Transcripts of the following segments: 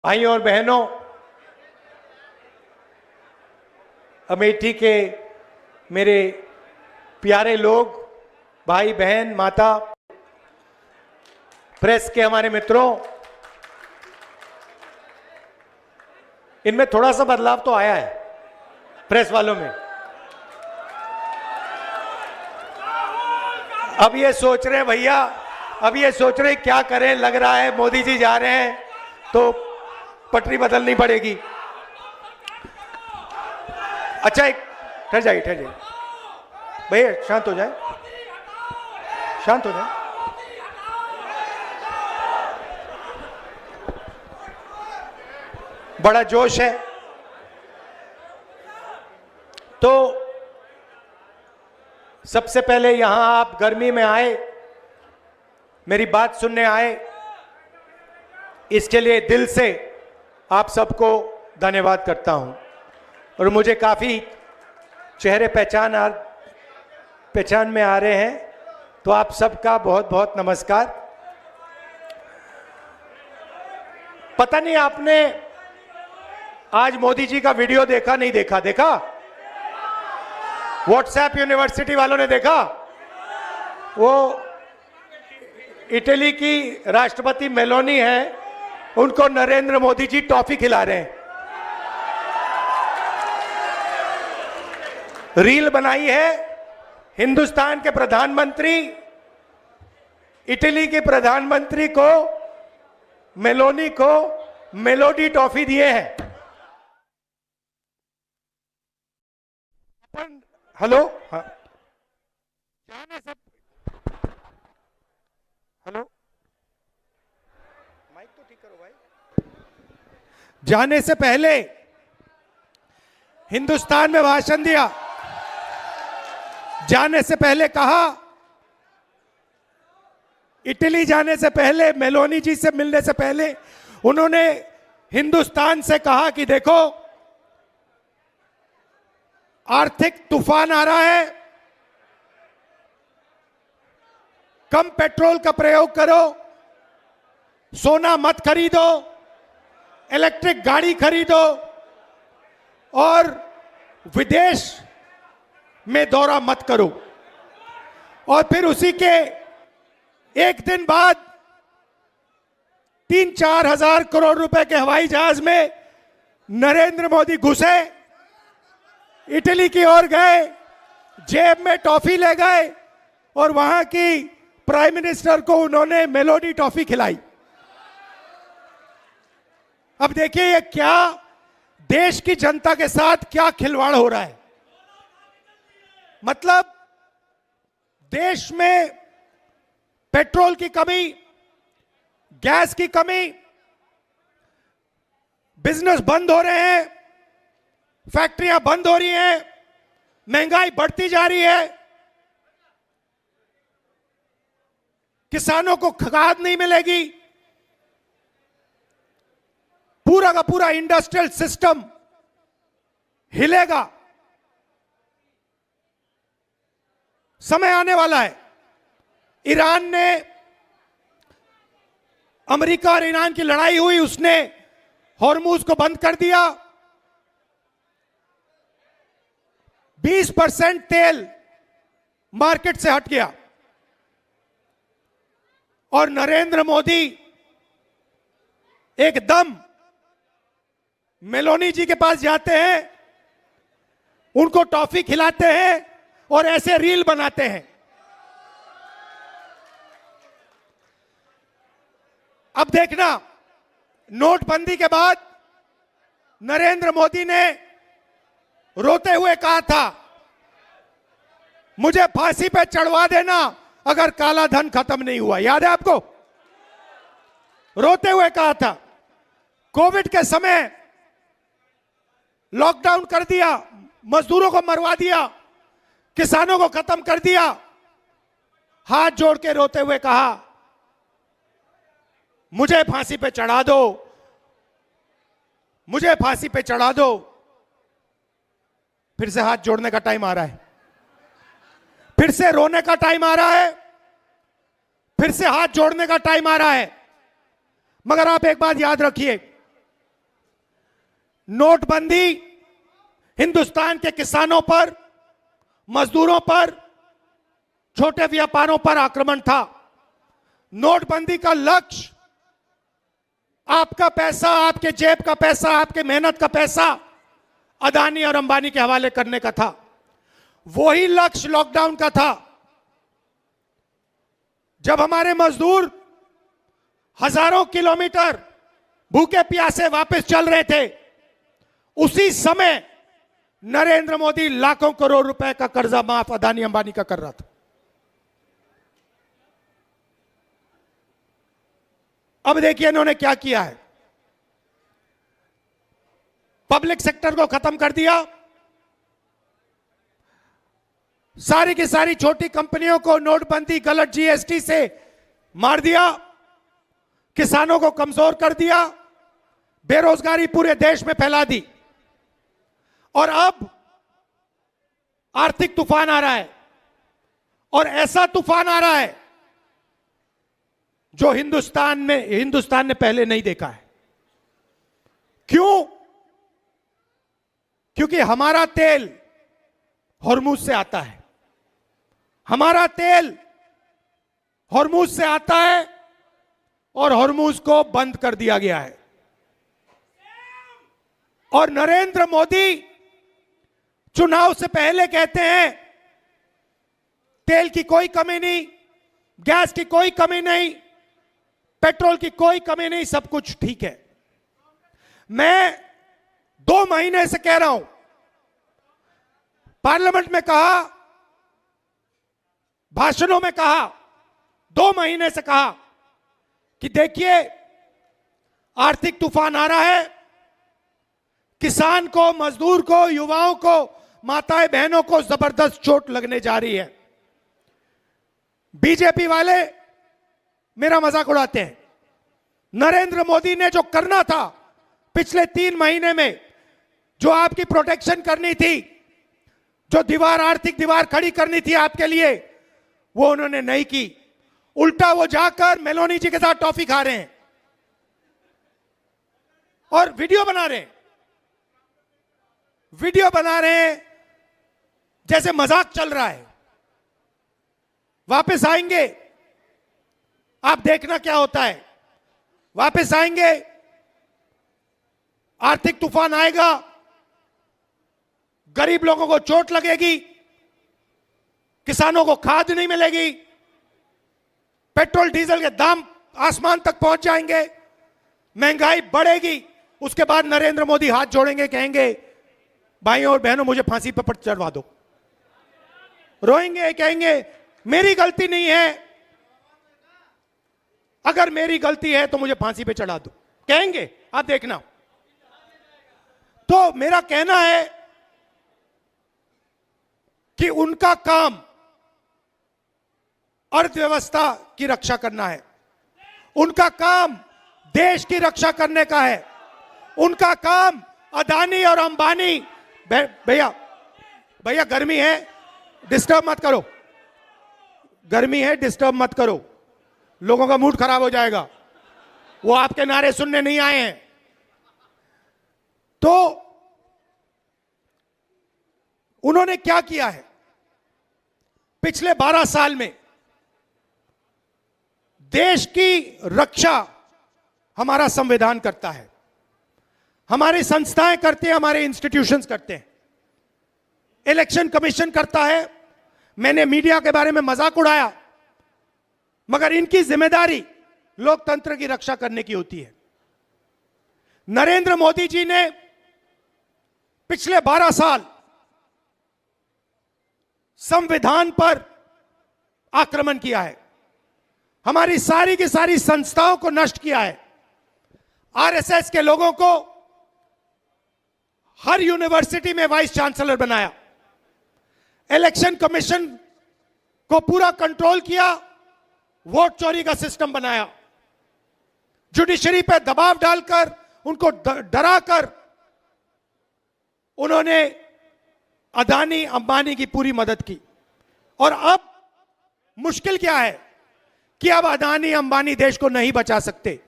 भाइयों और बहनों, अमेठी के मेरे प्यारे लोग, भाई बहन, माता, प्रेस के हमारे मित्रों, इनमें थोड़ा सा बदलाव तो आया है प्रेस वालों में। अब ये सोच रहे हैं भैया, अब ये सोच रहे क्या करें, लग रहा है मोदी जी जा रहे हैं तो पटरी बदलनी पड़ेगी। अच्छा, एक ठहर जाइए भैया, शांत हो जाए, शांत हो जाए। बड़ा जोश है तो सबसे पहले यहां आप गर्मी में आए, मेरी बात सुनने आए, इसके लिए दिल से आप सबको धन्यवाद करता हूं। और मुझे काफी चेहरे पहचान में आ रहे हैं, तो आप सबका बहुत बहुत नमस्कार। पता नहीं आपने आज मोदी जी का वीडियो देखा नहीं देखा? देखा? व्हाट्सएप यूनिवर्सिटी वालों ने देखा? वो इटली की राष्ट्रपति मेलोनी है, उनको नरेंद्र मोदी जी टॉफी खिला रहे हैं। रील बनाई है, हिंदुस्तान के प्रधानमंत्री इटली के प्रधानमंत्री को, मेलोनी को मेलोडी टॉफी दिए हैं। हेलो, हाँ, जाने से, हेलो, माइक तो ठीक करो भाई। जाने से पहले हिंदुस्तान में भाषण दिया, जाने से पहले कहा, इटली जाने से पहले, मेलोनी जी से मिलने से पहले उन्होंने हिंदुस्तान से कहा कि देखो, आर्थिक तूफान आ रहा है, कम पेट्रोल का प्रयोग करो, सोना मत खरीदो, इलेक्ट्रिक गाड़ी खरीदो और विदेश में दौरा मत करो। और फिर उसी के एक दिन बाद 3-4 हजार करोड़ रुपए के हवाई जहाज में नरेंद्र मोदी घुसे, इटली की ओर गए, जेब में टॉफी ले गए और वहां की प्राइम मिनिस्टर को उन्होंने मेलोडी टॉफी खिलाई। अब देखिए ये क्या देश की जनता के साथ क्या खिलवाड़ हो रहा है। मतलब देश में पेट्रोल की कमी, गैस की कमी, बिजनेस बंद हो रहे हैं, फैक्ट्रियां बंद हो रही हैं, महंगाई बढ़ती जा रही है, किसानों को खाद नहीं मिलेगी, पूरा का पूरा इंडस्ट्रियल सिस्टम हिलेगा। समय आने वाला है, ईरान ने, अमेरिका और ईरान की लड़ाई हुई, उसने हॉर्मुज को बंद कर दिया, 20% तेल मार्केट से हट गया। और नरेंद्र मोदी एकदम मेलोनी जी के पास जाते हैं, उनको टॉफी खिलाते हैं और ऐसे रील बनाते हैं। अब देखना, नोटबंदी के बाद नरेंद्र मोदी ने रोते हुए कहा था, मुझे फांसी पे चढ़वा देना अगर काला धन खत्म नहीं हुआ। याद है आपको? रोते हुए कहा था। कोविड के समय लॉकडाउन कर दिया, मजदूरों को मरवा दिया, किसानों को खत्म कर दिया, हाथ जोड़ के रोते हुए कहा, मुझे फांसी पे चढ़ा दो, मुझे फांसी पे चढ़ा दो। फिर से हाथ जोड़ने का टाइम आ रहा है, फिर से रोने का टाइम आ रहा है, फिर से हाथ जोड़ने का टाइम आ रहा है। मगर आप एक बात याद रखिए, नोटबंदी हिंदुस्तान के किसानों पर, मजदूरों पर, छोटे व्यापारों पर आक्रमण था। नोटबंदी का लक्ष्य आपका पैसा, आपके जेब का पैसा, आपके मेहनत का पैसा अदानी और अंबानी के हवाले करने का था। वही लक्ष्य लॉकडाउन का था। जब हमारे मजदूर हजारों किलोमीटर भूखे प्यासे वापस चल रहे थे, उसी समय नरेंद्र मोदी लाखों करोड़ रुपए का कर्जा माफ अदानी अंबानी का कर रहा था। अब देखिए इन्होंने क्या किया है। पब्लिक सेक्टर को खत्म कर दिया, सारी की सारी छोटी कंपनियों को नोटबंदी, गलत जीएसटी से मार दिया, किसानों को कमजोर कर दिया, बेरोजगारी पूरे देश में फैला दी। और अब आर्थिक तूफान आ रहा है, और ऐसा तूफान आ रहा है जो हिंदुस्तान ने पहले नहीं देखा है। क्यों? क्योंकि हमारा तेल हॉर्मुज से आता है। हमारा तेल हॉर्मुज से आता है और हॉर्मुज को बंद कर दिया गया है। और नरेंद्र मोदी चुनाव से पहले कहते हैं तेल की कोई कमी नहीं, गैस की कोई कमी नहीं, पेट्रोल की कोई कमी नहीं, सब कुछ ठीक है। मैं 2 महीने से कह रहा हूं, पार्लियामेंट में कहा, भाषणों में कहा, 2 महीने से कहा कि देखिए आर्थिक तूफान आ रहा है, किसान को, मजदूर को, युवाओं को, माताएं बहनों को जबरदस्त चोट लगने जा रही है। बीजेपी वाले मेरा मजाक उड़ाते हैं। नरेंद्र मोदी ने जो करना था पिछले 3 महीने में, जो आपकी प्रोटेक्शन करनी थी, जो दीवार, आर्थिक दीवार खड़ी करनी थी आपके लिए, वो उन्होंने नहीं की। उल्टा वो जाकर मेलोनी जी के साथ टॉफी खा रहे हैं और वीडियो बना रहे हैं। वीडियो बना रहे हैं जैसे मजाक चल रहा है। वापस आएंगे, आप देखना क्या होता है। वापस आएंगे, आर्थिक तूफान आएगा, गरीब लोगों को चोट लगेगी, किसानों को खाद नहीं मिलेगी, पेट्रोल डीजल के दाम आसमान तक पहुंच जाएंगे, महंगाई बढ़ेगी। उसके बाद नरेंद्र मोदी हाथ जोड़ेंगे, कहेंगे भाइयों और बहनों मुझे फांसी पर चढ़वा दो। रोएंगे, कहेंगे मेरी गलती नहीं है, अगर मेरी गलती है तो मुझे फांसी पे चढ़ा दो, कहेंगे, आप देखना। तो मेरा कहना है कि उनका काम अर्थव्यवस्था की रक्षा करना है, उनका काम देश की रक्षा करने का है, उनका काम अदानी और अंबानी। भैया गर्मी है, डिस्टर्ब मत करो, गर्मी है, डिस्टर्ब मत करो, लोगों का मूड खराब हो जाएगा, वो आपके नारे सुनने नहीं आए हैं। तो उन्होंने क्या किया है पिछले 12 साल में? देश की रक्षा हमारा संविधान करता है, हमारी संस्थाएं करती हैं, हमारे इंस्टीट्यूशंस करते हैं, इलेक्शन कमीशन करता है। मैंने मीडिया के बारे में मजाक उड़ाया, मगर इनकी जिम्मेदारी लोकतंत्र की रक्षा करने की होती है। नरेंद्र मोदी जी ने पिछले 12 साल संविधान पर आक्रमण किया है, हमारी सारी की सारी संस्थाओं को नष्ट किया है, आरएसएस के लोगों को हर यूनिवर्सिटी में वाइस चांसलर बनाया, इलेक्शन कमीशन को पूरा कंट्रोल किया, वोट चोरी का सिस्टम बनाया, जुडिशरी पे दबाव डालकर, उनको डराकर उन्होंने अदानी अंबानी की पूरी मदद की। और अब मुश्किल क्या है कि अब अदानी अंबानी देश को नहीं बचा सकते,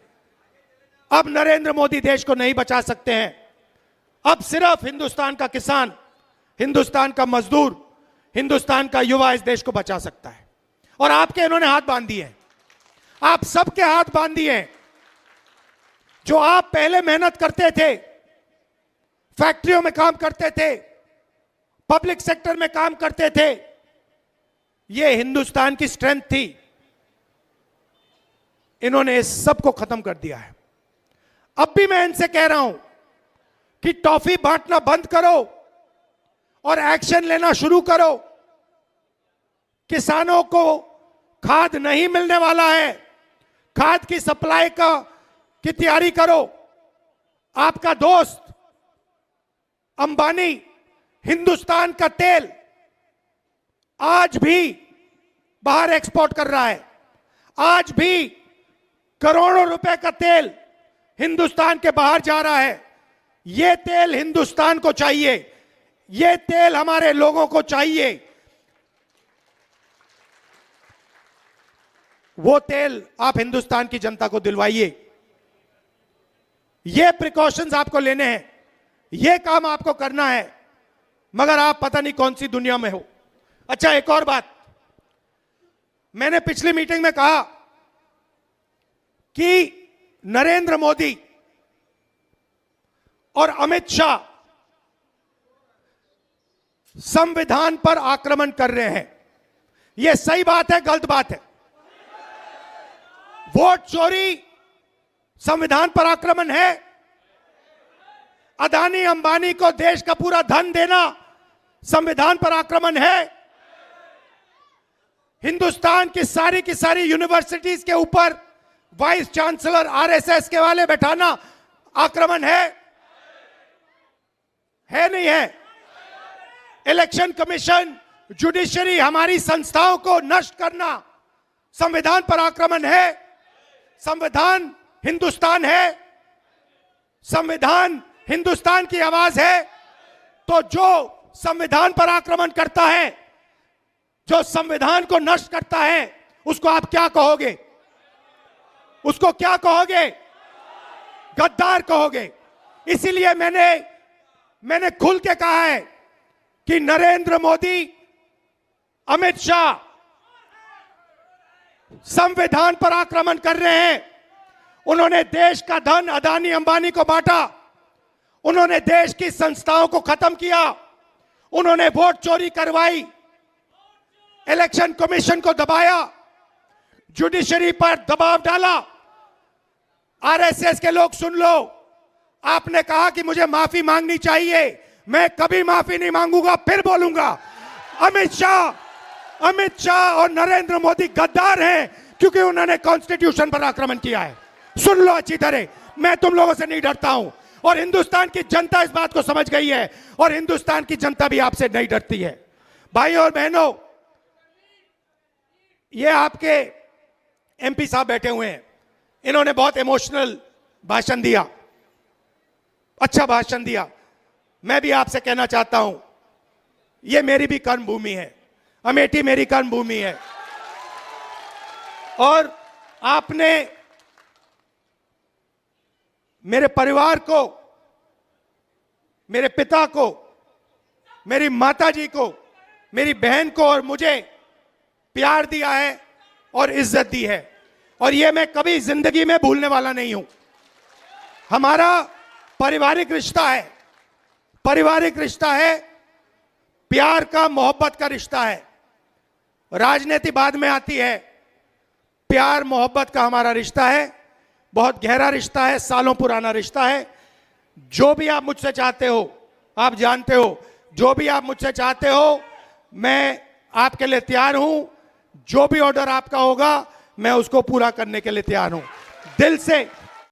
अब नरेंद्र मोदी देश को नहीं बचा सकते हैं। अब सिर्फ हिंदुस्तान का किसान, हिंदुस्तान का मजदूर, हिंदुस्तान का युवा इस देश को बचा सकता है। और आपके इन्होंने हाथ बांध दिए हैं, आप सबके हाथ बांध दिए हैं। जो आप पहले मेहनत करते थे, फैक्ट्रियों में काम करते थे, पब्लिक सेक्टर में काम करते थे, यह हिंदुस्तान की स्ट्रेंथ थी, इन्होंने इस सब को खत्म कर दिया है। अब भी मैं इनसे कह रहा हूं कि टॉफी बांटना बंद करो और एक्शन लेना शुरू करो। किसानों को खाद नहीं मिलने वाला है, खाद की सप्लाई की तैयारी करो। आपका दोस्त अंबानी हिंदुस्तान का तेल आज भी बाहर एक्सपोर्ट कर रहा है। आज भी करोड़ों रुपए का तेल हिंदुस्तान के बाहर जा रहा है। यह तेल हिंदुस्तान को चाहिए, यह तेल हमारे लोगों को चाहिए। वो तेल आप हिंदुस्तान की जनता को दिलवाइए। ये प्रिकॉशंस आपको लेने हैं, ये काम आपको करना है, मगर आप पता नहीं कौन सी दुनिया में हो। अच्छा, एक और बात, मैंने पिछली मीटिंग में कहा कि नरेंद्र मोदी और अमित शाह संविधान पर आक्रमण कर रहे हैं। यह सही बात है, गलत बात है? वोट चोरी संविधान पर आक्रमण है। अदानी अंबानी को देश का पूरा धन देना संविधान पर आक्रमण है। हिंदुस्तान की सारी यूनिवर्सिटीज के ऊपर वाइस चांसलर आरएसएस के वाले बैठाना आक्रमण है नहीं है? इलेक्शन कमीशन, जुडिशरी, हमारी संस्थाओं को नष्ट करना संविधान पर आक्रमण है। संविधान हिंदुस्तान है, संविधान हिंदुस्तान की आवाज है। तो जो संविधान पर आक्रमण करता है, जो संविधान को नष्ट करता है, उसको आप क्या कहोगे? उसको क्या कहोगे? गद्दार कहोगे। इसीलिए मैंने खुल के कहा है कि नरेंद्र मोदी, अमित शाह संविधान पर आक्रमण कर रहे हैं। उन्होंने देश का धन अदानी अंबानी को बांटा, उन्होंने देश की संस्थाओं को खत्म किया, उन्होंने वोट चोरी करवाई, इलेक्शन कमीशन को दबाया, जुडिशरी पर दबाव डाला। आरएसएस के लोग सुन लो, आपने कहा कि मुझे माफी मांगनी चाहिए, मैं कभी माफी नहीं मांगूंगा, फिर बोलूंगा। अमित शाह और नरेंद्र मोदी गद्दार हैं क्योंकि उन्होंने कॉन्स्टिट्यूशन पर आक्रमण किया है। सुन लो अच्छी तरह, मैं तुम लोगों से नहीं डरता हूं और हिंदुस्तान की जनता इस बात को समझ गई है और हिंदुस्तान की जनता भी आपसे नहीं डरती है। भाइयों और बहनों, ये आपके एमपी साहब बैठे हुए हैं, इन्होंने बहुत इमोशनल भाषण दिया, अच्छा भाषण दिया। मैं भी आपसे कहना चाहता हूं, ये मेरी भी कर्म भूमि है, अमेठी मेरी कर्म भूमि है और आपने मेरे परिवार को, मेरे पिता को, मेरी माताजी को, मेरी बहन को और मुझे प्यार दिया है और इज्जत दी है और यह मैं कभी जिंदगी में भूलने वाला नहीं हूं। हमारा पारिवारिक रिश्ता है, पारिवारिक रिश्ता है, प्यार का, मोहब्बत का रिश्ता है। राजनीति बाद में आती है, प्यार मोहब्बत का हमारा रिश्ता है, बहुत गहरा रिश्ता है, सालों पुराना रिश्ता है। जो भी आप मुझसे चाहते हो, आप जानते हो, जो भी आप मुझसे चाहते हो, मैं आपके लिए तैयार हूं। जो भी ऑर्डर आपका होगा, मैं उसको पूरा करने के लिए तैयार हूं। दिल से